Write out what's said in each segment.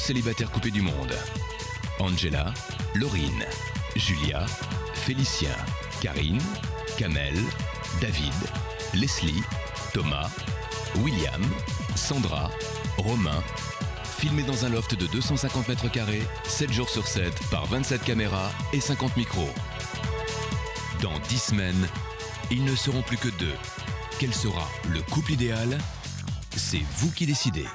célibataires coupés du monde. Angela, Laurine, Julia, Félicien, Karine, Kamel, David, Leslie, Thomas, William, Sandra, Romain. Filmés dans un loft de 250 mètres carrés, 7 jours sur 7, par 27 caméras et 50 micros. Dans 10 semaines, ils ne seront plus que 2. Quel sera le couple idéal? C'est vous qui décidez.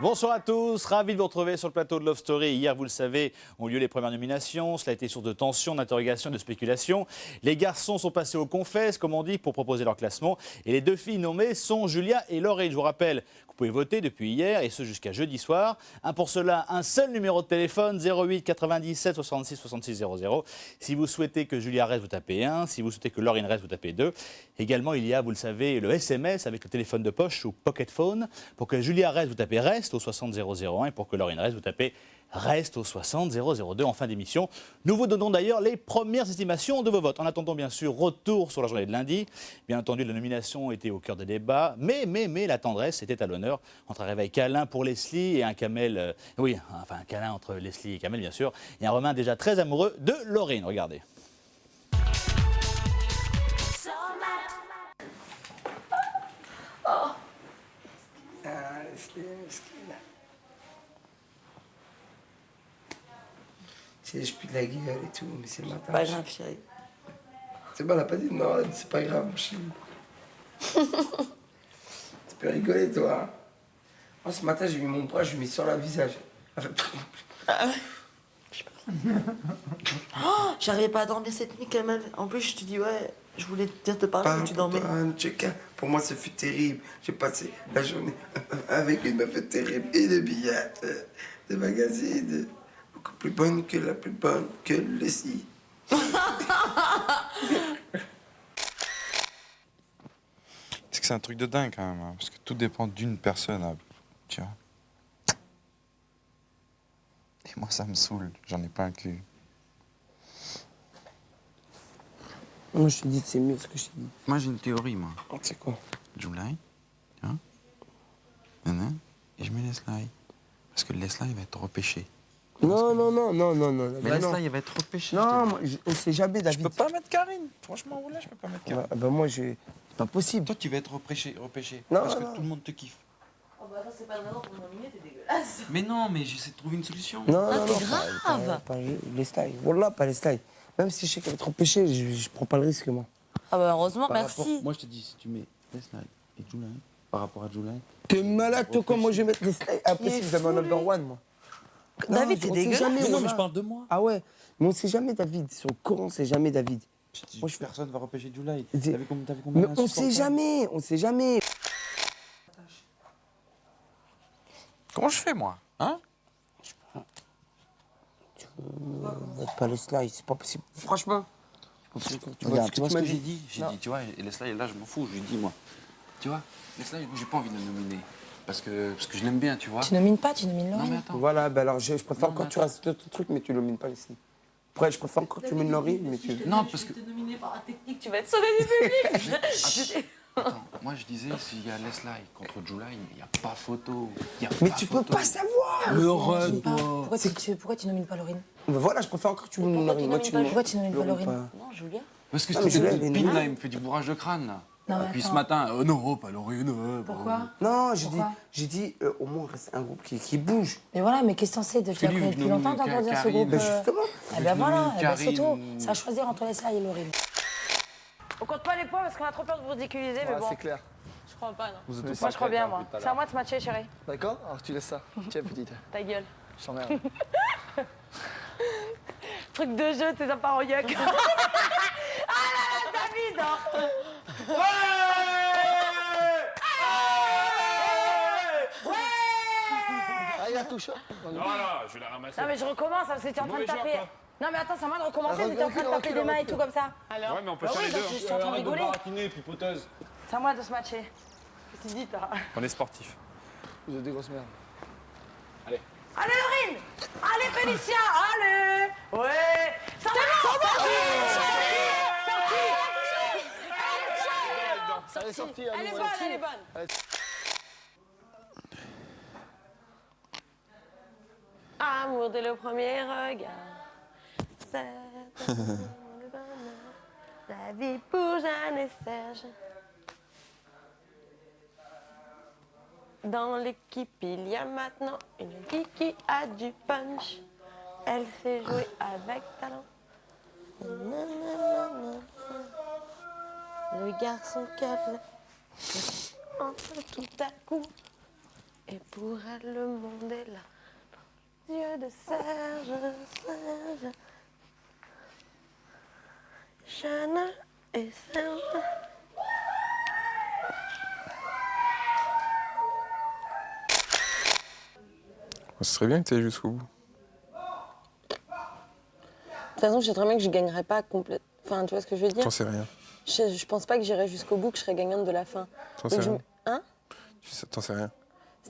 Bonsoir à tous, ravi de vous retrouver sur le plateau de Love Story. Hier, vous le savez, ont lieu les premières nominations. Cela a été source de tension, d'interrogation et de spéculation. Les garçons sont passés aux confesses, comme on dit, pour proposer leur classement. Et les deux filles nommées sont Julia et Laurine. Je vous rappelle que vous pouvez voter depuis hier et ce jusqu'à jeudi soir. Pour cela, un seul numéro de téléphone, 08 97 66 66 00. Si vous souhaitez que Julia reste, vous tapez 1. Si vous souhaitez que Laurine reste, vous tapez 2. Également, il y a, vous le savez, le SMS avec le téléphone de poche ou Pocket Phone. Pour que Julia reste, vous tapez reste au 60 001 et pour que Laurine reste, vous tapez reste au 60 002 en fin d'émission. Nous vous donnons d'ailleurs les premières estimations de vos votes. En attendant, bien sûr, retour sur la journée de lundi. Bien entendu, la nomination était au cœur des débats, mais la tendresse était à l'honneur entre un réveil câlin pour Leslie et un Kamel, un câlin entre Leslie et Kamel, bien sûr, et un Romain déjà très amoureux de Laurine. Regardez. Je pue de la gueule et tout, mais c'est le matin. Pas grave, chérie. C'est bon, elle a pas dit non, elle a dit c'est pas grave, mon chéri. Tu peux rigoler, toi. Hein. Moi, ce matin, j'ai mis mon bras, je lui ai mis sur le visage. Ah ouais. Je sais pas. Oh, j'arrivais pas à dormir cette nuit, Kamel. En plus, je te dis, ouais, je voulais te parler, mais tu dormais. Pour moi, ce fut terrible. J'ai passé la journée avec une meuf terrible et des billets, des magazines. Beaucoup plus bonne que la plus bonne que Leslie. C'est que c'est un truc de dingue quand même, hein, parce que tout dépend d'une personne, hein, tu vois. Et moi ça me saoule, j'en ai pas un cul. Moi je te dis c'est mieux ce que je te dis. Moi j'ai une théorie, moi. C'est quoi? July, tu vois, et je mets Leslie. Parce que Leslie va être repêché. Non. Mais Leslie, il va être repêché. Non, on sait jamais, David. Je peux pas mettre Karine. Franchement, là, je peux pas mettre Karine. Ouais, bah moi, c'est pas possible. Toi, tu vas être repêché. Non, parce que non. tout le monde te kiffe. Oh bah attends, c'est pas vraiment pour nominer, t'es dégueulasse. Mais non, mais j'essaie de trouver une solution. Non, t'es grave. Pas les styles. Wallah, pas les styles. Même si je sais qu'elle va être repêchée, je prends pas le risque, moi. Ah bah heureusement, Par merci. rapport- moi, je te dis, si tu mets Leslie et July, par rapport à July... T'es malade, toi, comme moi, je vais mettre les styles. Impossible, j'avais un number one, moi. David, t'es on sait dégueulasse. jamais, Mais non, Wallah. mais je parle de moi. Ah ouais, mais on sait jamais, David. Sur le Coran, on sait jamais, David. Moi, Personne va repêcher July. C'est- T'avais combien Mais on sait d'insupportables jamais, on sait jamais. Comment je fais, moi? Hein? Pas les slides, c'est pas possible. Franchement. Tu vois ce que j'ai dit? J'ai dit, tu vois, et Leslie, là, je m'en fous. Je lui dis, moi. Tu vois, Leslie, j'ai pas envie de le nominer. Parce que je l'aime bien, tu vois. Tu nomines pas, tu nomines Non, mais Laurine. attends. Voilà, ben alors je préfère Non, encore mais que tu restes ton truc, mais tu nomines pas les signes. Après, je préfère encore que tu nomines Laurie, mais tu. Non, parce que... Je vais te nominer par la technique, tu vas être sauvé du public. Attends, moi, je disais, s'il y a Leslie contre July, il n'y a pas photo. Mais tu peux pas savoir. Le Je run, sais pas. toi. Pourquoi tu nomines pas Laurine? Ben voilà, je préfère encore que tu nomines Laurie. Moi, tu Pourquoi tu nomines pas Laurine? Non, Julia. Parce que Ah, mais ce Julia, elle est pin, nulle. là, il me fait du bourrage de crâne, là. Non, mais Et puis ce attends. matin, non, pas Laurine. Pourquoi? Non, Pourquoi j'ai dit au moins reste un groupe qui bouge. Mais voilà, mais qu'est-ce que t'en sais? Tu que la lui, connais je depuis nomine longtemps, t'entends dire ce Karine. groupe. Ben justement. Eh ben voilà, nomine eh ben c'est tout. Karine. C'est à choisir entre Leslie et Laurine. On compte pas les points parce qu'on a trop peur de vous ridiculiser, mais bon. C'est clair. Je crois pas, non. Vous êtes Moi, je crois bien, moi. C'est à moi de se matcher, chérie. D'accord? Alors tu laisses ça. Tiens, petite. Ta gueule. Je t'emmerde. Truc de jeu, t'es un paroyoc. Ah là là, David hein. Ah, il a touché. Voilà, je vais la ramasser. Non, mais je recommence, parce que t'es en train de mauvais genre, taper. quoi. Non, mais attends, c'est à moi de recommencer, Ah, t'étais en train de recule, taper des mains et recule. tout comme ça. Alors Ouais, mais on peut Bah faire oui, les donc deux. je suis en train de Arrête rigoler. baratiner, pipoteuse. C'est à moi de se matcher. Qu'est-ce que tu dis, toi? On est sportif. Vous êtes des grosses merdes. Allez, Laurine! Allez, Félicien! Allez! Ouais! C'est bon! Elle est sortie, Elle est bonne, elle est bonne. l'amour dès le premier regard. C'est le bonheur. La vie pour Jeanne et Serge. Dans l'équipe, il y a maintenant une fille qui a du punch. Elle sait jouer avec talent. Le garçon qu'elle entre tout à coup. Et pour elle, le monde est là. Dieu de Serge, Serge. Jeanne et Serge. Ce serait bien que tu ailles jusqu'au bout. De toute façon, je sais très bien que je gagnerais pas complètement. Enfin, tu vois ce que je veux dire? T'en sais rien. Je pense pas que j'irai jusqu'au bout, que je serai gagnante de la fin. T'en sais rien. Hein? T'en sais rien.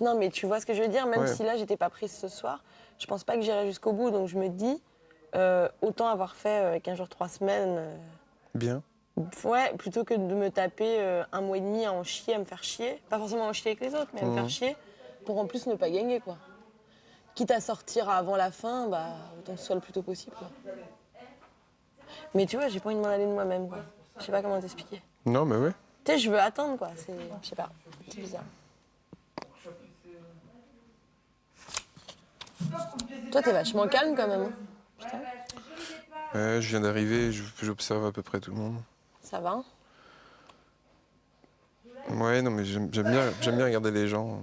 Non, mais tu vois ce que je veux dire? Même Ouais. si là, j'étais pas prise ce soir, je pense pas que j'irai jusqu'au bout. Donc je me dis, autant avoir fait 15 jours, 3 semaines. Bien. Ouais, plutôt que de me taper 1 mois et demi à en chier, à me faire chier. Pas forcément en chier avec les autres, mais à me faire chier. Pour en plus ne pas gagner, quoi. Quitte à sortir avant la fin, bah, autant que ce soit le plus tôt possible, quoi. Mais tu vois, j'ai pas envie de m'en aller de moi-même, quoi. Je sais pas comment t'expliquer. Non, mais ouais. Tu sais, je veux attendre, quoi. C'est... Je sais pas. C'est bizarre. Toi, t'es vachement calme, quand même. Putain. Ouais, je viens d'arriver, j'observe à peu près tout le monde. Ça va? Ouais, non, mais j'aime bien regarder les gens,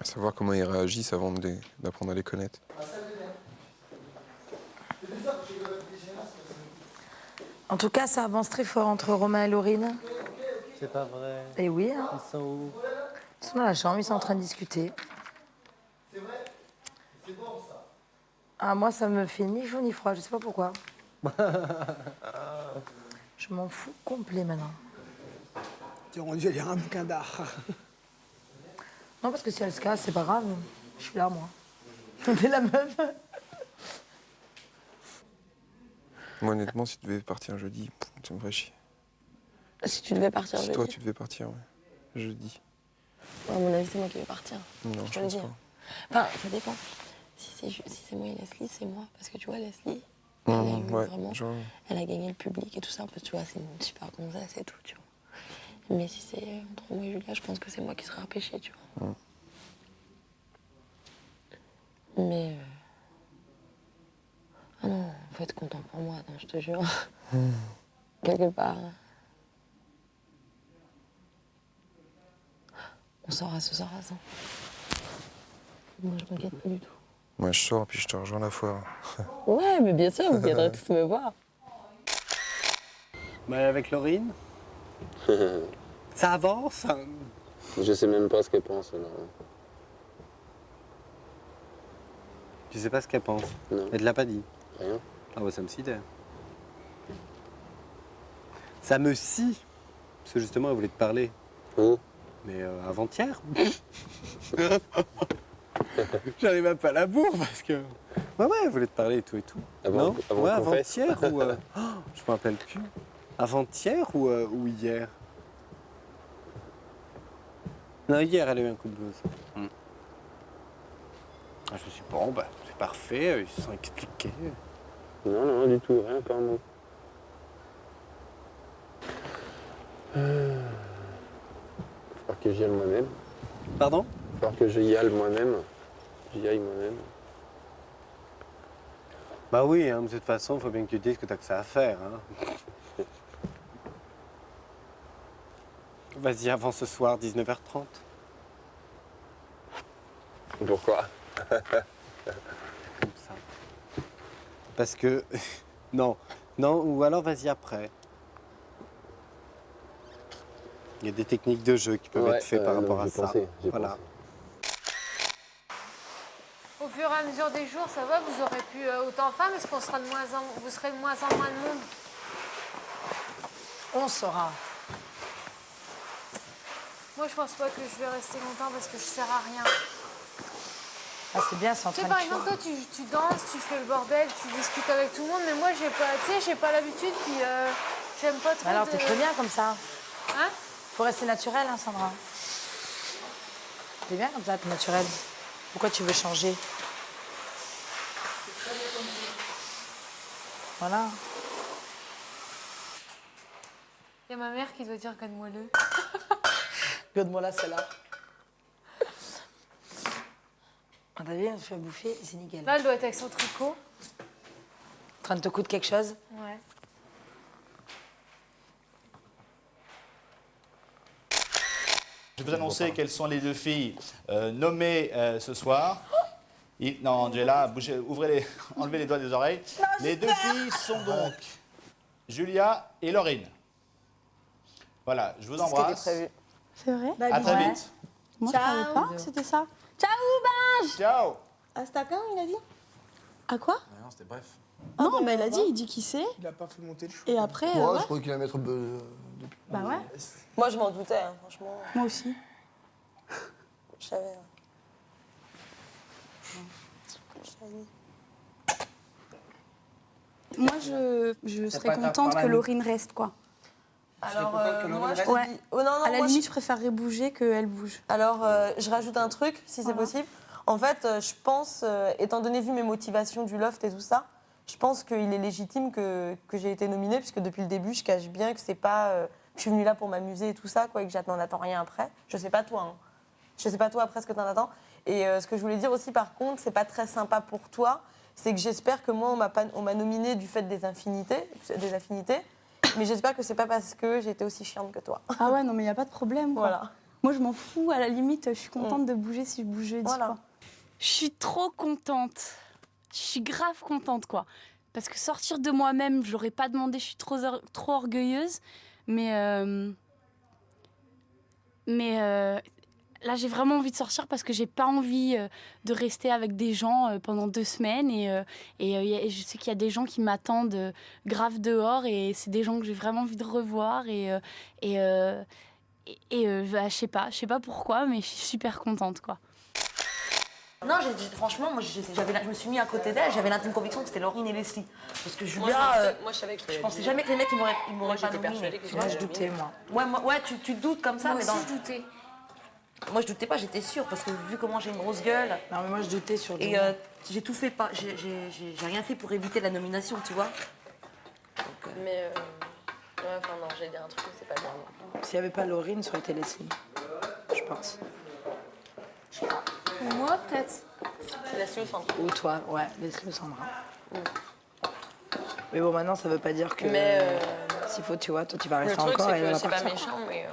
savoir comment ils réagissent avant d'apprendre à les connaître. En tout cas, ça avance très fort entre Romain et Laurine. C'est pas vrai. Et oui, hein. Ils sont où? Ils sont dans la chambre, ils sont en train de discuter. C'est vrai? C'est bon ça. Ah, moi, ça me fait ni chaud ni froid, je sais pas pourquoi. Je m'en fous complet maintenant. Tu aurais dû lire un bouquin d'art. Non, parce que si elle se casse, c'est pas grave. Je suis là, moi. T'es la meuf. Moi, honnêtement, si tu devais partir jeudi, tu me ferais chier. Si tu devais partir Si jeudi. toi, tu devais partir, ouais. Jeudi. À mon avis, c'est moi qui vais partir. Non, Je je peux le pense dire. pas. Enfin, ça dépend. Si c'est moi et Leslie, c'est moi. Parce que tu vois, Leslie, elle a eu Ouais, vraiment... genre, Elle a gagné le public et tout ça. En plus, tu vois, c'est une super gonzesse et tout, tu vois. Mais si c'est entre moi et Julia, je pense que c'est moi qui serai repêchée, tu vois. Mais... Ah non, faut être content pour moi, non, je te jure. Quelque part. On saura ce soir, ça. Moi, je m'inquiète pas du tout. moi, je sors, puis je te rejoins à la foire. Ouais, mais bien sûr, vous viendrez tous me voir. Mais avec Laurine, ça avance. Je sais même pas ce qu'elle pense, alors. Tu sais pas ce qu'elle pense? Non. Elle te l'a pas dit? Rien. Ah bah ça me sidère. Ça me scie. Parce que justement, elle voulait te parler. Oh. Mais avant-hier. J'arrive même pas à la bourre parce que... Ouais, elle voulait te parler et tout et tout. Avant- non avant ouais, qu'on fasse. avant-hier ou... oh, je me rappelle plus. Avant-hier ou hier? Non, hier, elle a eu un coup de blues. Ah, je me suis dit, bon, bah, c'est parfait, ils se sont expliqués. Non, non, du tout, rien, pas un mot. Faut que j'y aille moi-même. Pardon? Faut que j'y aille moi-même. J'y aille moi-même. Bah oui, hein, de toute façon, il faut bien que tu dises que t'as que ça à faire. Hein. Vas-y, avant ce soir, 19h30. Pourquoi? Comme ça. Parce que... non, ou alors vas-y après. Il y a des techniques de jeu qui peuvent être faites par rapport à ça. Voilà. Au fur et à mesure des jours, ça va, vous aurez pu autant faire, parce qu'on sera vous serez de moins en moins de monde. On saura. Moi, je pense pas que je vais rester longtemps parce que je sers à rien. Ah, c'est bien, c'est en Tu sais, train par de exemple, toi, tu danses, tu fais le bordel, tu discutes avec tout le monde, mais moi, j'ai pas, tu sais, j'ai pas l'habitude, puis j'aime pas trop. Alors, t'es très bien comme ça. Hein? Faut rester naturel, hein, Sandra. T'es bien comme ça, t'es naturel. Pourquoi tu veux changer? Voilà. Il y a ma mère qui doit dire gagne-moi-le. Regarde-moi là, celle-là. Ah, t'as vu, je suis à bouffer, c'est nickel. Là, elle doit être avec son tricot. En train de te coudre quelque chose? Ouais. Je vais vous annoncer quelles sont les deux filles nommées ce soir. Non, Angela, enlevez les doigts des oreilles. Les deux filles sont donc Julia et Laurine. Voilà, je vous embrasse. C'est vrai? À très vite. Moi, je savais pas que c'était ça. Ciao, Binge! Ciao! Ah, c'était à quand, il a dit? À quoi? Non, c'était bref. Non, bah, il a dit, il dit qui c'est. Il a pas fait monter le chou. Et après. Moi, ouais. je crois qu'il va mettre depuis. Bah ouais. Moi, je m'en doutais, hein, franchement. Moi aussi. Je savais. Je savais. Moi, je serais contente que Laurine reste, quoi. Alors, moi, je ouais. dis... Oh, non, non, à la moi, limite, je préférerais bouger qu'elle bouge. Alors, je rajoute un truc, si c'est possible. En fait, je pense, étant donné vu mes motivations du loft et tout ça, je pense qu'il est légitime que j'ai été nominée, puisque depuis le début, je cache bien que c'est pas... je suis venue là pour m'amuser et tout ça, quoi, et que n'en attends rien après. Je sais pas toi, hein. Je sais pas toi après ce que t'en attends. Et ce que je voulais dire aussi, par contre, c'est pas très sympa pour toi, c'est que j'espère que moi, on m'a nominée du fait des affinités, mais j'espère que c'est pas parce que j'ai été aussi chiante que toi. Ah ouais, non, mais il n'y a pas de problème, quoi. Voilà. Moi, je m'en fous, à la limite, je suis contente de bouger si je bouge jeudi, Voilà. quoi. Je suis trop contente. Je suis grave contente, quoi. Parce que sortir de moi-même, je l'aurais pas demandé, je suis trop orgueilleuse. Mais là, j'ai vraiment envie de sortir parce que j'ai pas envie de rester avec des gens pendant 2 semaines. Et je sais qu'il y a des gens qui m'attendent grave dehors. Et c'est des gens que j'ai vraiment envie de revoir. Bah, je sais pas pourquoi, mais je suis super contente, quoi. Non, franchement, moi, je me suis mis à côté d'elle, j'avais l'intime conviction que c'était Laurine et Leslie. Parce que Julia, moi, je savais que je pensais jamais que les mecs ils m'auraient pas nominée. Moi, je doutais, moi. Ouais, tu doutes comme ça, Moi mais aussi, je doutais. Moi, je doutais pas, j'étais sûre, parce que vu comment j'ai une grosse gueule. Non, mais moi, je doutais sur Et j'ai tout fait, j'ai rien fait pour éviter la nomination, tu vois. Donc, Mais, ouais, enfin, non, j'ai dit un truc, mais c'est pas bien. S'il n'y avait pas Laurine, ça aurait été Leslie. Je pense. Ou moi, peut-être. Leslie ou Sandra. Ou toi, ouais, Leslie ou Sandra. Mais bon, maintenant, ça veut pas dire que. Mais s'il faut, tu vois, toi, tu vas rester le truc, encore c'est et elle que va c'est pas partir. méchant, mais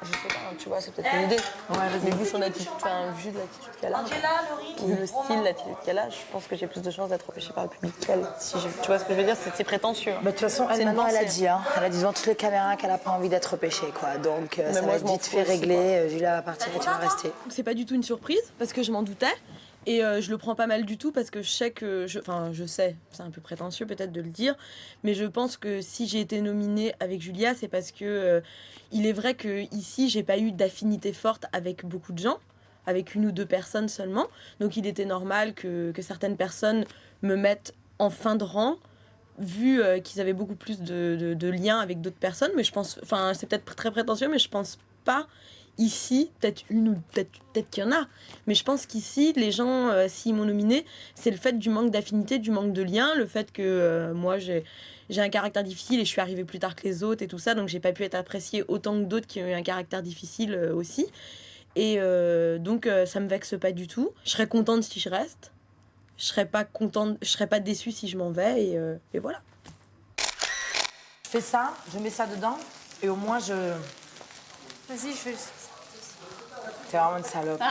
je sais pas, tu vois, c'est peut-être une idée. Ouais, vas-y. Mais vu son attitude, enfin, vu l'attitude qu'elle a, vu le style, l'attitude qu'elle a, je pense que j'ai plus de chances d'être repêchée par le public qu'elle. Si tu vois ce que je veux dire, c'est prétentieux. Bah, de toute façon, elle, maintenant, elle a dit, hein, elle a dit devant toutes les caméras qu'elle a pas envie d'être repêchée, quoi. Donc, ça moi, va je être m'en vite fous fait aussi, régler. Julia va partir et tu vas rester. C'est pas du tout une surprise parce que je m'en doutais et je le prends pas mal du tout parce que je sais que je sais, c'est un peu prétentieux peut-être de le dire, mais je pense que si j'ai été nominée avec Julia, c'est parce que il est vrai que ici j'ai pas eu d'affinité forte avec beaucoup de gens, avec 1 ou 2 personnes seulement, donc il était normal que certaines personnes me mettent en fin de rang vu qu'ils avaient beaucoup plus de liens avec d'autres personnes, mais je pense, enfin c'est peut-être très prétentieux, mais je pense pas. Ici, peut-être une ou peut-être qu'il y en a, mais je pense qu'ici, les gens, s'ils m'ont nominée, c'est le fait du manque d'affinité, du manque de lien, le fait que moi, j'ai un caractère difficile et je suis arrivée plus tard que les autres et tout ça, donc j'ai pas pu être appréciée autant que d'autres qui ont eu un caractère difficile aussi. Et donc, ça me vexe pas du tout. Je serais contente si je reste. Je serais pas contente, je serais pas déçue si je m'en vais et voilà. Je fais ça, je mets ça dedans et au moins je. Vas-y, je fais le... T'es vraiment une salope.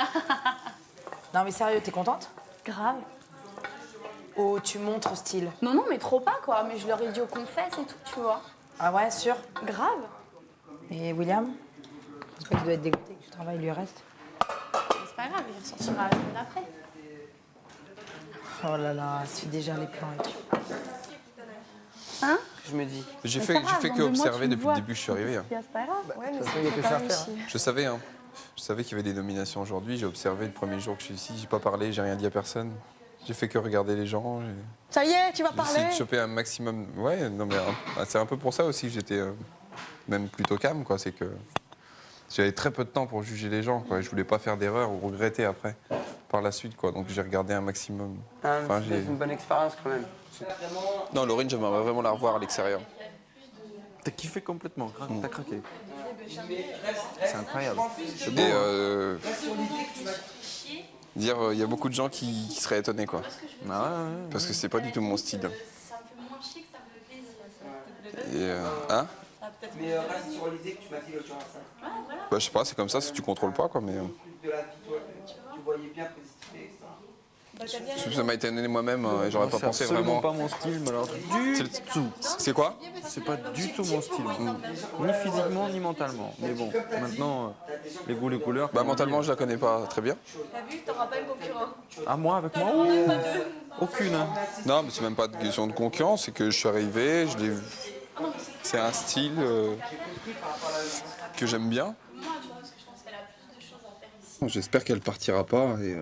Non mais sérieux, t'es contente? Grave. Oh, tu montres style. Non, non, mais trop pas, quoi. Mais je leur ai dit au confesse et tout, tu vois. Ah ouais, sûr? Grave. Et William? Je pense pas qu'il doit être dégoûté que tu travailles, il lui reste. C'est pas grave, il ressortira la semaine d'après. Oh là là, c'est déjà les plans et tout. Hein? Je me dis. J'ai fait que observer depuis le début que je suis arrivé. Hein. C'est pas grave. Ouais, mais il y a que ça à faire. Je savais, hein. Je savais qu'il y avait des nominations aujourd'hui. J'ai observé le premier jour que je suis ici. J'ai pas parlé, j'ai rien dit à personne. J'ai fait que regarder les gens. Ça y est, tu vas J'ai parler. essayé de choper un maximum. Ouais, non mais c'est un peu pour ça aussi que j'étais même plutôt calme, quoi. C'est que j'avais très peu de temps pour juger les gens, quoi. Je voulais pas faire d'erreur ou regretter après. par la suite, quoi. Donc j'ai regardé un maximum. Enfin, c'est une bonne expérience quand même. Non, Laurine, j'aimerais vraiment la revoir à l'extérieur. T'as kiffé complètement, t'as craqué. C'est incroyable. C'est beau, Et dire, il y a beaucoup de gens qui seraient étonnés, quoi. Parce que c'est pas du tout mon style. Ça me fait moins chier que ça me fait plaisir. Et hein? Mais reste sur l'idée que tu m'as dit l'autre jour. Ouais, voilà. Bah, je sais pas, c'est comme ça si tu contrôles pas, quoi. Mais De la vie, toi, tu voyais bien positiver, etc. ça m'a été donné moi-même, et j'aurais pas pensé absolument vraiment. pas mon style, mais alors du tout. C'est quoi? C'est pas du tout mon style. Ni physiquement, ni mentalement. Mais bon, maintenant, les goûts, les couleurs. Bah, mentalement, je la connais pas très bien. T'as vu, t'auras pas une concurrent. Ah, moi, avec moi? Aucune. Hein. Non, mais c'est même pas de question de concurrence, c'est que je suis arrivé, je l'ai vu. C'est un style que j'aime bien. J'espère qu'elle partira pas. Et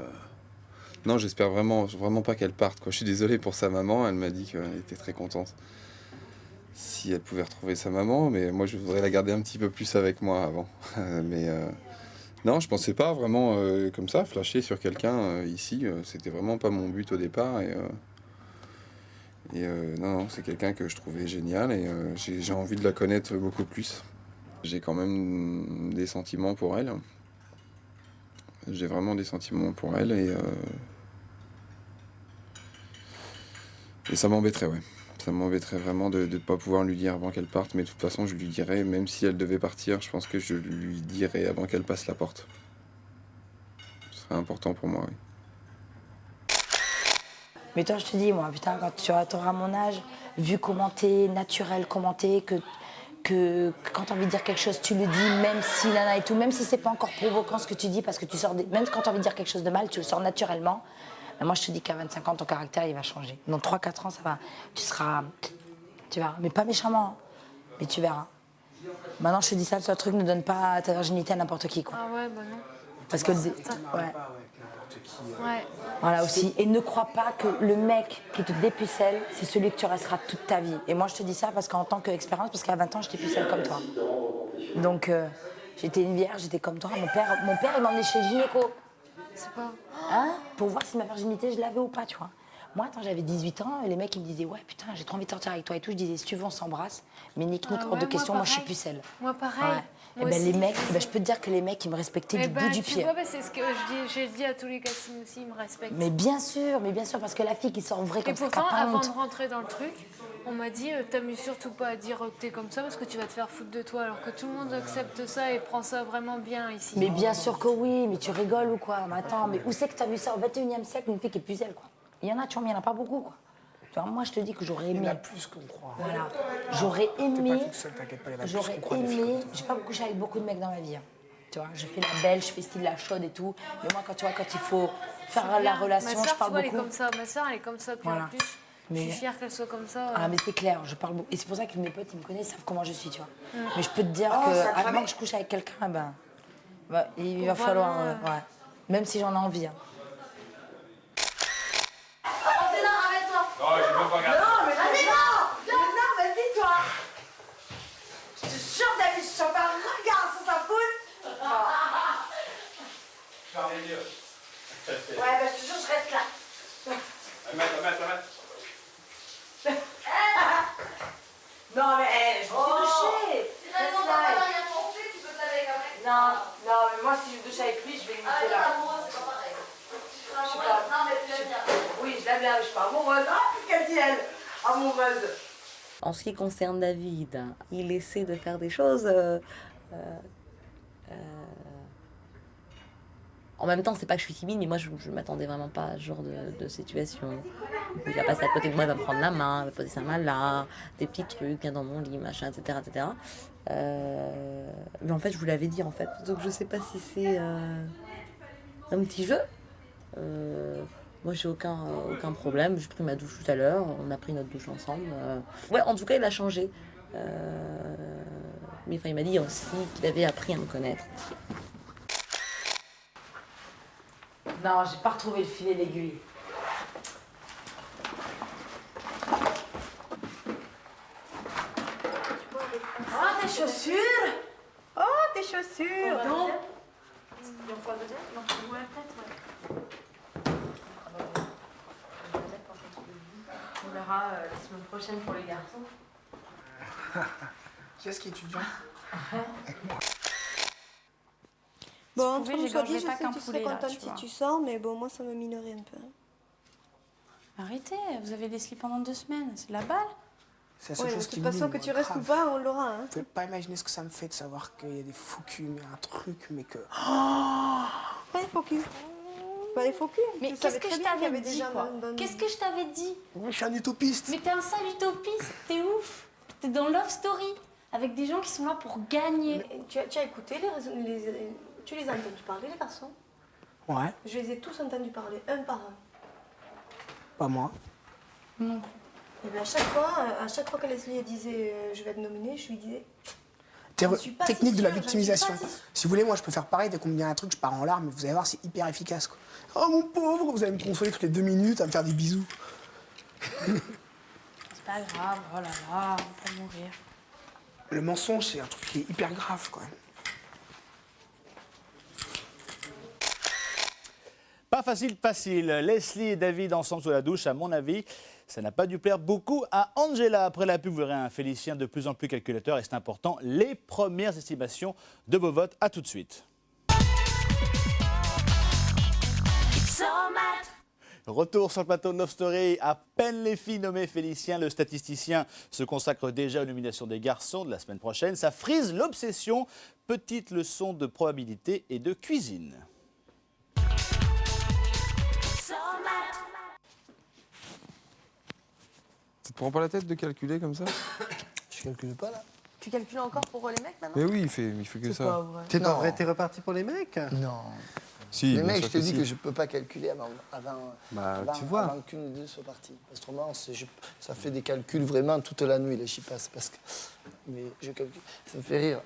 non, j'espère vraiment pas qu'elle parte, quoi. Je suis désolé pour sa maman, elle m'a dit qu'elle était très contente si elle pouvait retrouver sa maman, mais moi je voudrais la garder un petit peu plus avec moi avant. Mais non, je pensais pas vraiment comme ça, flasher sur quelqu'un ici, c'était vraiment pas mon but au départ. Et non, c'est quelqu'un que je trouvais génial et j'ai envie de la connaître beaucoup plus. J'ai quand même des sentiments pour elle. J'ai vraiment des sentiments pour elle et ça m'embêterait, ouais. Ça m'embêterait vraiment de ne pas pouvoir lui dire avant qu'elle parte, mais de toute façon, je lui dirais, même si elle devait partir, je pense que je lui dirais avant qu'elle passe la porte. Ce serait important pour moi, oui. Mais toi, je te dis, moi, putain, quand tu auras mon âge, vu comment t'es, naturel, comment t'es, que quand t'as envie de dire quelque chose, tu le dis, même si nana et tout, même si c'est pas encore provoquant ce que tu dis, parce que tu sors, même quand t'as envie de dire quelque chose de mal, tu le sors naturellement. Mais moi, je te dis qu'à 25 ans, ton caractère, il va changer. Dans 3-4 ans, ça va, tu seras, tu verras, mais pas méchamment, mais tu verras. Maintenant, je te dis ça, le seul truc, ne donne pas ta virginité à n'importe qui, quoi. Ah ouais, bah non. Parce que, ouais. Ouais. Voilà aussi. Et ne crois pas que le mec qui te dépucelle, c'est celui que tu resteras toute ta vie. Et moi, je te dis ça parce qu'en tant qu'expérience, parce qu'à 20 ans, j'étais pucelle comme toi. Donc, j'étais une vierge, j'étais comme toi. Mon père, il m'emmenait chez le gynéco. C'est pas... Hein? Pour voir si ma virginité, je l'avais ou pas, tu vois. Moi, quand j'avais 18 ans, les mecs, ils me disaient, ouais, putain, j'ai trop envie de sortir avec toi et tout. Je disais, si tu veux, on s'embrasse. Mais nique-nous, hors de question, moi, je suis pucelle. Moi, pareil. Ouais. Et ben, les mecs, je peux te dire que les mecs, ils me respectaient du bout du pied. Tu vois, c'est ce que j'ai dit à tous les castings aussi, ils me respectent. Mais bien sûr, parce que la fille qui sort vraie comme ça, et pourtant, avant de rentrer dans le truc, on m'a dit, t'amuses surtout pas à dire que t'es comme ça parce que tu vas te faire foutre de toi, alors que tout le monde accepte ça et prend ça vraiment bien ici. Mais bien sûr que oui, mais tu rigoles ou quoi? Mais attends, mais où c'est que t'as vu ça au 21e siècle, une fille qui est pucelle, quoi? Il y en a, tu vois, mais il n'y en a pas beaucoup, quoi. Tu vois, moi, je te dis que j'aurais aimé. Il y en a plus qu'on croit. Voilà. J'aurais aimé. T'es pas toute seule, t'inquiète pas, il y en a plus J'aurais qu'on croit. aimé. J'ai pas couché avec beaucoup de mecs dans ma vie. Hein. Tu vois, je fais la belle, je fais style la chaude et tout. Mais moi, quand il faut faire la relation, je parle beaucoup. Elle est comme ça. Ma soeur, elle est comme ça. Puis voilà. en plus, je suis fière qu'elle soit comme ça. Ah, mais c'est clair, je parle beaucoup. Et c'est pour ça que mes potes, ils me connaissent, ils savent comment je suis, tu vois. Mais je peux te dire que avant que je couche avec quelqu'un, ben, il va falloir. Ouais. Même si j'en ai envie. Hein. Oh, j'ai même pas regardé. Non, mais vas-y, non, vas-y, toi. Je te jure, David, je t'en fais un regard sur sa poule. Ferme les yeux. Ouais, bah je te jure, je reste là. Arrête. Non, mais je me suis douchée. Si t'as demandé à rien penser, tu peux t'aller avec un mec. Non, mais moi, si je douche avec lui, je vais limiter là. Amoureux, c'est pas pareil. Je sais pas. Non, mais tu l'aimes bien. Oui, je l'aime bien, mais je suis pas amoureuse. Ah, qu'est-ce qu'elle dit, elle? Amoureuse. En ce qui concerne David, il essaie de faire des choses. En même temps, c'est pas que je suis timide, mais moi, je m'attendais vraiment pas à ce genre de situation. Il va passer à côté de moi, il va me prendre la main, il va poser sa main là, des petits trucs, viens dans mon lit, machin, etc. etc. Mais en fait, je vous l'avais dit, en fait. Donc, je sais pas si c'est un petit jeu. Moi, j'ai aucun problème. J'ai pris ma douche tout à l'heure. On a pris notre douche ensemble. Ouais, en tout cas, il a changé. Mais enfin, il m'a dit aussi qu'il avait appris à me connaître. Non, j'ai pas retrouvé le filet l'aiguille. Oh, tes chaussures. Oh, tes chaussures. Il en faut un deuxième? Non, ouais, peut-être, ouais. prochaine pour les garçons. Qui est-ce qui est étudiant? Bon, Si entre vous pouvez, nous soit dit, je j'égorgerai pas sais qu'un que tu serais poulet, là, contente tu si vois. tu sors, mais bon, moi, ça me minerait un peu. Arrêtez, vous avez Leslie pendant 2 semaines, c'est la balle. C'est la seule Ouais, de chose toute qui façon, mine, que tu restes ou grave. pas, on l'aura. Hein. Vous pouvez pas imaginer ce que ça me fait de savoir qu'il y a des faux culs, mais un truc, mais que... Pas les faux culs. Pas les faux culs. Mais Tu qu'est-ce savais que très je bien qu'il y t'avais avait des dit, gens quoi dans- Qu'est-ce que je t'avais dit? Je suis un utopiste. Mais t'es un sale utopiste, t'es ouf. T'es dans Love Story, avec des gens qui sont là pour gagner. Mais tu as écouté tu les as entendus parler, les garçons? Ouais, Je les ai tous entendus parler, un par un. pas moi. Non. Et bien à chaque fois que Leslie disait je vais être nominée, je lui disais Ter- Je suis pas si Technique de la sûre, je victimisation. suis pas si- Si vous voulez, moi, je peux faire pareil. Dès qu'on me dit un truc, je pars en larmes. Vous allez voir, c'est hyper efficace. Quoi. Oh, mon pauvre, vous allez me consoler toutes les 2 minutes, à me faire des bisous. C'est pas grave, oh là là, on va mourir. Le mensonge, c'est un truc qui est hyper grave, quand même. Pas facile, facile. Leslie et David ensemble sous la douche, à mon avis, ça n'a pas dû plaire beaucoup à Angela. Après la pub, vous verrez un Félicien de plus en plus calculateur et c'est important. Les premières estimations de vos votes, à tout de suite. Retour sur le plateau de Love Story. À peine les filles nommées Félicien, le statisticien se consacre déjà aux nominations des garçons de la semaine prochaine. Ça frise l'obsession. Petite leçon de probabilité et de cuisine. Ça te prend pas la tête de calculer comme ça? Je calcule pas là. Tu calcules encore pour les mecs maintenant? Mais oui, il fait que C'est pas ça. vrai. T'es Non. pas vrai, t'es reparti pour les mecs? Non. Si, les bien mecs, sûr je te que dis si. que je peux pas calculer avant tu vois. avant qu'une des deux soit partie. Autrement, ça fait des calculs vraiment toute la nuit, là, j'y passe. Parce que, mais je calcule. Ça me fait rire.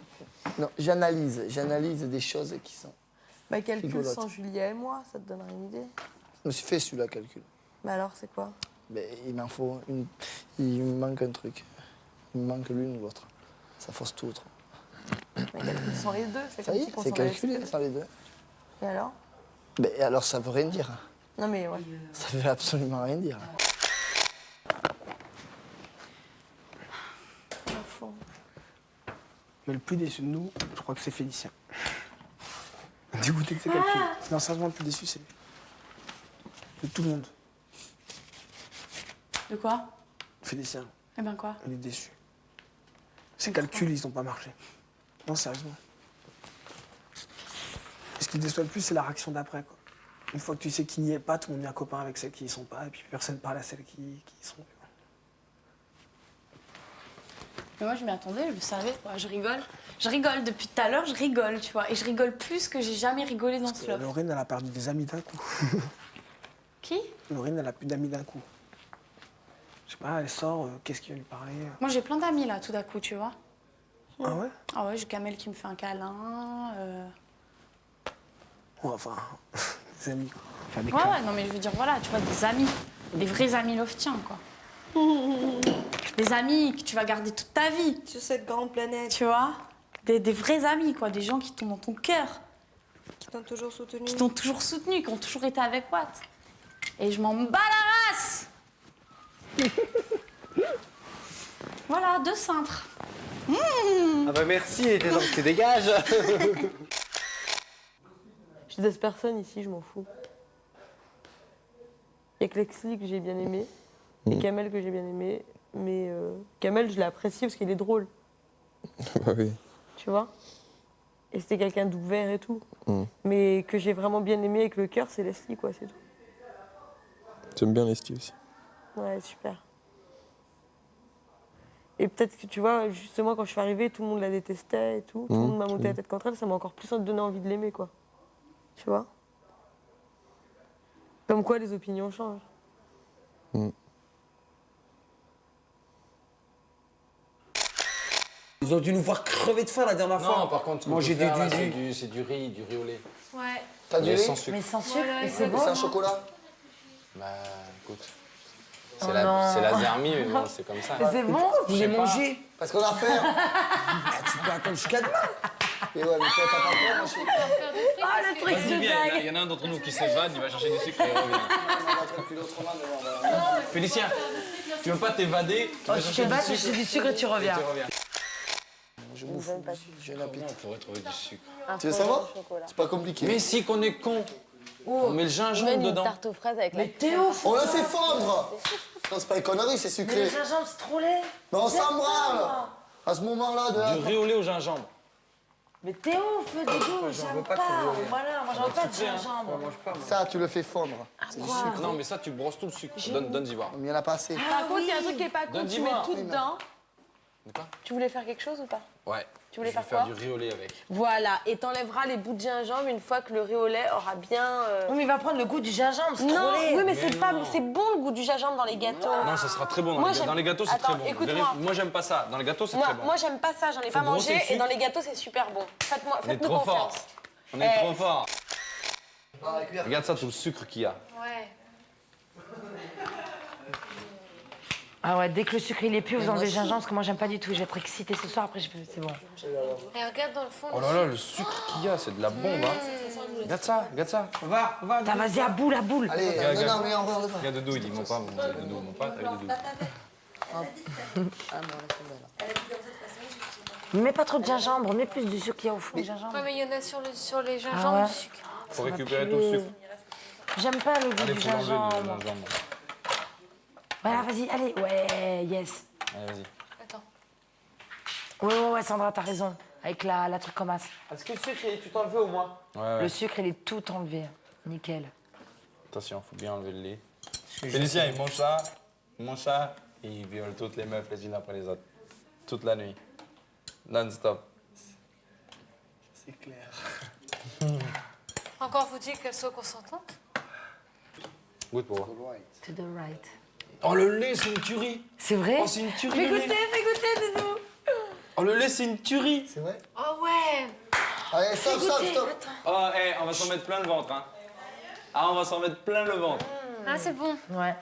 Non, j'analyse des choses qui sont. Bah, calcul rigolotes. sans Julia et moi, ça te donnera une idée. Je me suis fait celui-là, calcul. Mais alors, c'est quoi? Mais il m'en faut une. Il me manque un truc. Il me manque l'une ou l'autre. Ça force tout autre. Mais calcul sans les deux, c'est Ça comme y si est, on c'est s'en calculé restait. sans les deux. Et alors? Mais alors, ça veut rien dire. Non mais ouais. Ça veut absolument rien dire. À fond. Mais le plus déçu de nous, je crois que c'est Félicien. Dégoûté de ses calculs. Non, sérieusement, le plus déçu, c'est lui. De tout le monde. De quoi? Félicien, Eh ben quoi? il est déçu. Ses calculs, ils n'ont pas marché. Non, sérieusement. Ce qui le déçoit le plus, c'est la réaction d'après, quoi. Une fois que tu sais qu'il n'y est pas, tout le monde devient copain avec celles qui y sont pas, et puis personne parle à celles qui y sont. Mais moi, je m'y attendais, je le savais. Ouais, je rigole depuis tout à l'heure, je rigole, tu vois. Et je rigole plus que j'ai jamais rigolé dans ce love. Laurine, elle a perdu des amis d'un coup. Qui? Laurine, elle a plus d'amis d'un coup. Je sais pas, elle sort, qu'est-ce qui va lui parler? Moi, j'ai plein d'amis, là, tout d'un coup, tu vois. Ah ouais? Ah ouais, j'ai Kamel qui me fait un câlin. Ouais, enfin, des amis, quoi. Enfin, des Ouais, non, mais je veux dire, voilà, tu vois, des amis. Des vrais amis loftiens, quoi. Des amis que tu vas garder toute ta vie. Sur cette grande planète. Tu vois? Des vrais amis, quoi. Des gens qui t'ont dans ton cœur. Qui t'ont toujours soutenu. Qui t'ont toujours soutenu, qui ont toujours été avec Watt. Et je m'en bats la race. Voilà, 2 cintres. Ah bah merci, et donc tu dégages. Je déteste personne ici, je m'en fous. Il y a que Leslie que j'ai bien aimé, et Kamel que j'ai bien aimé, mais Kamel, je l'ai apprécié parce qu'il est drôle, Bah oui. tu vois. Et c'était quelqu'un d'ouvert et tout. Mm. Mais que j'ai vraiment bien aimé avec le cœur, c'est Leslie, quoi, c'est tout. J'aime bien les styles aussi. Ouais, super. Et peut-être que tu vois, justement, quand je suis arrivée, tout le monde la détestait et tout. Tout le monde m'a monté la tête contre elle, ça m'a encore plus donné envie de l'aimer, quoi. Tu vois? Comme quoi les opinions changent. Ils ont dû nous voir crever de faim la dernière fois. Non, par contre, manger du c'est du riz au lait. Ouais. T'as du Mais lait? sans sucre. Mais sans sucre, Voilà, et c'est exactement. bon. C'est un chocolat? Bah, écoute. Oh C'est non. la zermie, mais bon, c'est comme ça. Mais c'est bon. Vous les mangez? Parce qu'on a faim. Tu peux attendre jusqu'à demain. Mais ouais, mais toi, t'as pas peur, moi, Ah, le truc Vas-y, de viens, dingue. il y en a un d'entre nous qui s'évade, il va chercher du sucre et il revient. Félicien, tu veux pas t'évader, tu vas chercher du sucre. du sucre et tu reviens. Je bouffe. J'ai un appétit. On pourrait trouver du sucre. Tu veux savoir? C'est pas compliqué. Mais si qu'on est con, on met le On met gingembre une dedans. tarte aux fraises avec la Théo, On le fait fondre. Non, c'est pas une connerie, c'est mais sucré. le gingembre, c'est trop laid. Mais on s'en branle. À ce moment-là, Du riz au lait au gingembre. Mais Théo, feu de dos, j'aime pas. Voilà, moi j'aime pas de gingembre. ça, tu le fais fondre. C'est du sucre. Non, mais ça, tu brosses tout le sucre. Donne-y voir. Mais il y en a pas assez. Par contre, il y a un truc qui est pas cool, tu mets Donne-y-moi. tout dedans. D'accord. Tu voulais faire quelque chose ou pas? Ouais. Tu voulais Je vais faire quoi? du riz au lait avec. Voilà, et t'enlèveras les bouts de gingembre une fois que le riz au lait aura bien... Oui, mais il va prendre le goût du gingembre, c'est trop Non, laid. oui, mais c'est pas... C'est bon le goût du gingembre dans les gâteaux. Non, ça sera très bon. Moi, Dans les gâteaux, c'est Attends, très bon. écoute-moi. Moi, j'aime pas ça. Dans les gâteaux, c'est très bon. Moi, j'aime pas ça, j'en ai Faut pas brosser le mangé, et sucre. dans les gâteaux, c'est super bon. On est Faites-nous trop fort. confiance. On est trop fort. Ah, Regarde ça, tout le sucre qu'il y a. Ouais. Ah ouais, dès que le sucre il est plus, vous enlevez le gingembre parce que moi j'aime pas du tout. Je vais être excitée ce soir, après c'est bon. Et regarde dans le fond. Oh là là, le sucre qu'il y a, c'est de la bombe. Hein. Regarde ça, regarde ça. Va. T'as vas-y à boule, à boule. Allez, non, mais on va. Regarde Doudou, il dit mon pas, Doudou, mon pas, t'as Doudou. Mets pas trop de gingembre, mets plus du sucre qu'il y a au fond du gingembre. Ouais, mais il y en a sur les Ah gingembre, ouais. du sucre. Faut récupérer tout le sucre. J'aime pas le goût Allez, du faut l'enlever gingembre. le gingembre. Voilà, vas-y, allez. Ouais, yes. Allez, vas-y. Attends. Ouais, Sandra, t'as raison. Avec la truc comme ça. Est-ce que le sucre, tu t'en le veux au moins? Ouais. Le sucre, il est tout enlevé. Nickel. Attention, faut bien enlever le lait. Félicien, il mange ça, et il viole toutes les meufs les unes après les autres. Toute la nuit. Non-stop. C'est clair. Encore faut-il qu'elle soit consentante. Goûte pour voir. To the right. Oh, le lait, c'est une tuerie. C'est vrai? Oh, c'est une tuerie. Fais le goûter, lait. fais goûter, Doudou. Oh, le lait, c'est une tuerie. C'est vrai? Oh ouais. Allez, stop. Oh, on va s'en mettre plein le ventre, hein. Ah, on va s'en mettre plein le ventre. Ah, c'est bon. Ouais.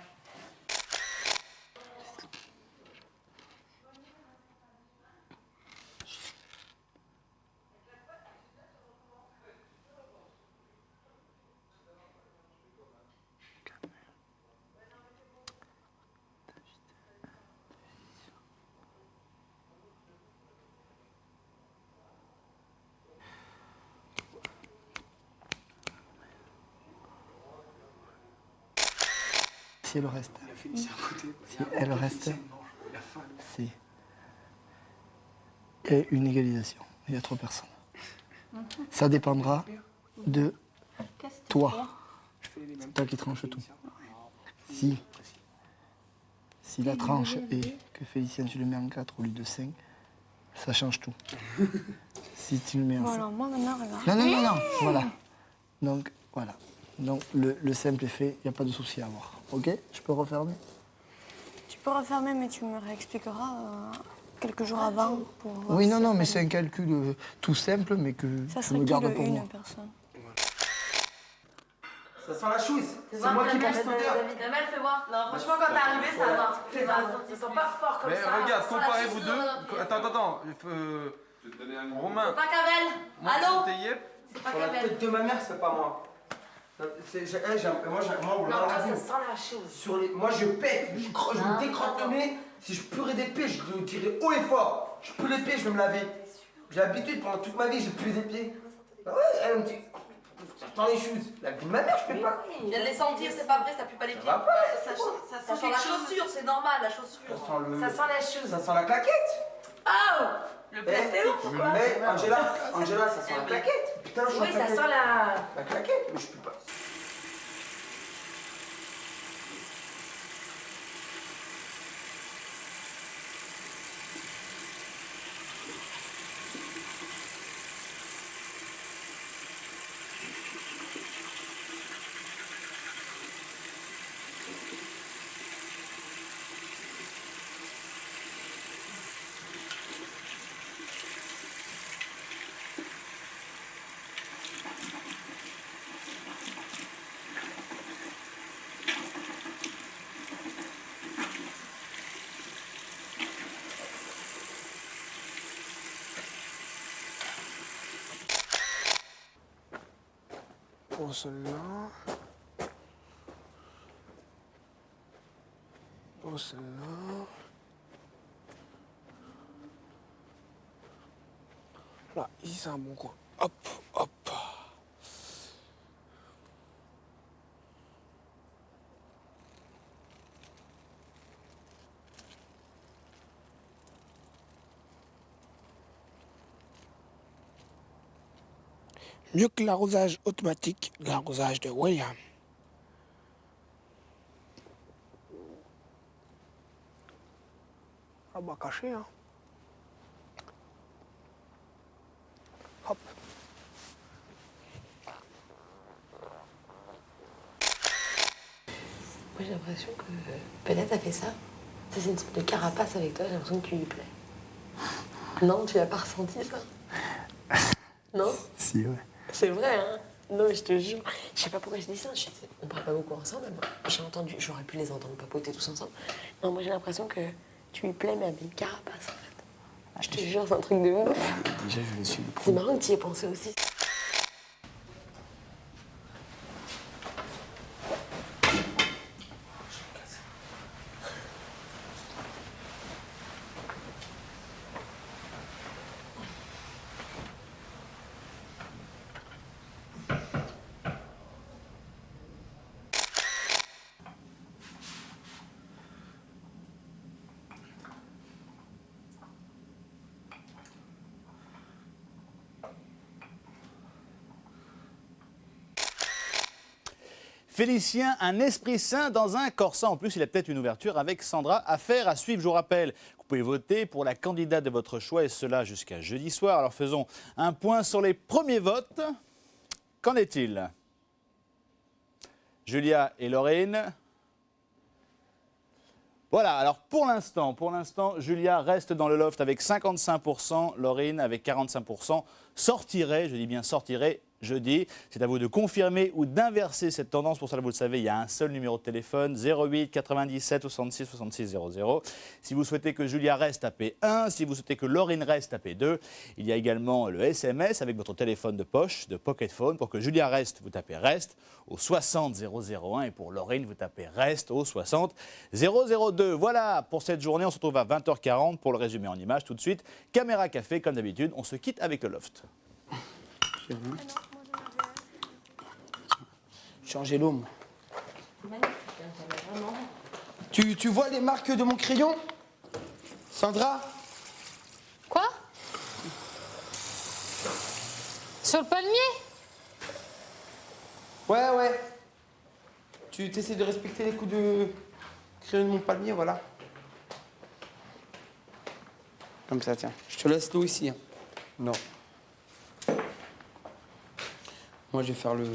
Si elle reste. Si elle reste, c'est. Il y a une égalisation. Il y a 3 personnes. Ça dépendra de toi. C'est toi qui tranches tout. Si la tranche est que Félicien, tu le mets en 4 au lieu de 5, ça change tout. Si tu le mets en 5. Voilà, moi maintenant, regarde. Non, voilà. Donc, voilà. Donc, le simple est fait, il n'y a pas de souci à avoir. Ok? Je peux refermer? Tu peux refermer, mais tu me réexpliqueras quelques jours avant pour voir Oui, si non, ça mais va. c'est un calcul tout simple, mais que Ça je serait me qui garde le pour moi. une personne? Ça sent la chose. C'est moi qui pense cette odeur. Kamel, fais voir. Non, franchement, quand t'es arrivé, ça va. Ils sont pas forts comme Mais ça. regarde, Ça sent la comparez vous sauce deux. dans- Attends. Romain. C'est pas Kamel. Allô? T'es yep. C'est pas Sur la Kamel. tête de ma mère, c'est pas moi. Moi, Non, là, toi, la ça sent la chose. moi, je pète, je me décrotte le nez. Si je pleurais des pieds, je le dirais haut et fort. Je pue les pieds, je vais me laver. J'ai l'habitude, pendant toute ma vie, j'ai pu des pieds. Bah ouais, elle me dit, ça sent les choses. La vie de ma mère, je peux pas. Je viens de les sentir, c'est pas vrai, ça pue pas les pieds. va pas, Ça c'est sent quelque chaussure, c'est normal, la chaussure. Ça Ça sent la chose. Ça sent la claquette. Oh! Le placebo, pourquoi? Angela, ça sent la claquette. Putain, je Oui, sens ça claquette. sent la... La claquette, mais je peux pas. Pour celle-là. Pour celle-là. Là, ici c'est un bon coin. Hop, hop. Mieux que l'arrosage automatique, l'arrosage de William. Ah bah caché, hein. Hop. Moi j'ai l'impression que peut-être a fait ça. C'est une sorte de carapace avec toi, j'ai l'impression que tu lui plais. Non, tu l'as pas ressenti ça? Non? Si, ouais. C'est vrai, hein? Non, mais je te jure. Je sais pas pourquoi je dis ça. On parle pas beaucoup ensemble, mais j'ai entendu, j'aurais pu les entendre papoter tous ensemble. Non, moi j'ai l'impression que tu lui plais, mais avec une carapace en fait. Je te jure, c'est un truc de ouf. Déjà, je le suis. C'est marrant que tu y aies pensé aussi. Félicien, un esprit sain dans un corps sain. En plus, il a peut-être une ouverture avec Sandra. Affaire à suivre. Je vous rappelle que vous pouvez voter pour la candidate de votre choix et cela jusqu'à jeudi soir. Alors faisons un point sur les premiers votes. Qu'en est-il? Julia et Laurine. Voilà, alors pour l'instant, Julia reste dans le loft avec 55%, Laurine avec 45%. Sortirait, je dis bien sortirait, jeudi. C'est à vous de confirmer ou d'inverser cette tendance. Pour cela, vous le savez, il y a un seul numéro de téléphone, 08 97 66 66 00. Si vous souhaitez que Julia reste, tapez 1. Si vous souhaitez que Laurine reste, tapez 2. Il y a également le SMS avec votre téléphone de poche, de pocket phone. Pour que Julia reste, vous tapez reste au 60 001. Et pour Laurine, vous tapez reste au 60 002. Voilà pour cette journée. On se retrouve à 20h40 pour le résumé en images. Tout de suite, caméra café, comme d'habitude. On se quitte avec le loft. Changer l'eau, moi. Tu vois les marques de mon crayon, Sandra? Quoi? Sur le palmier? Ouais. Tu essaies de respecter les coups de crayon de mon palmier, voilà. Comme ça, tiens. Je te laisse l'eau ici. Hein. Non. Moi, je vais faire le...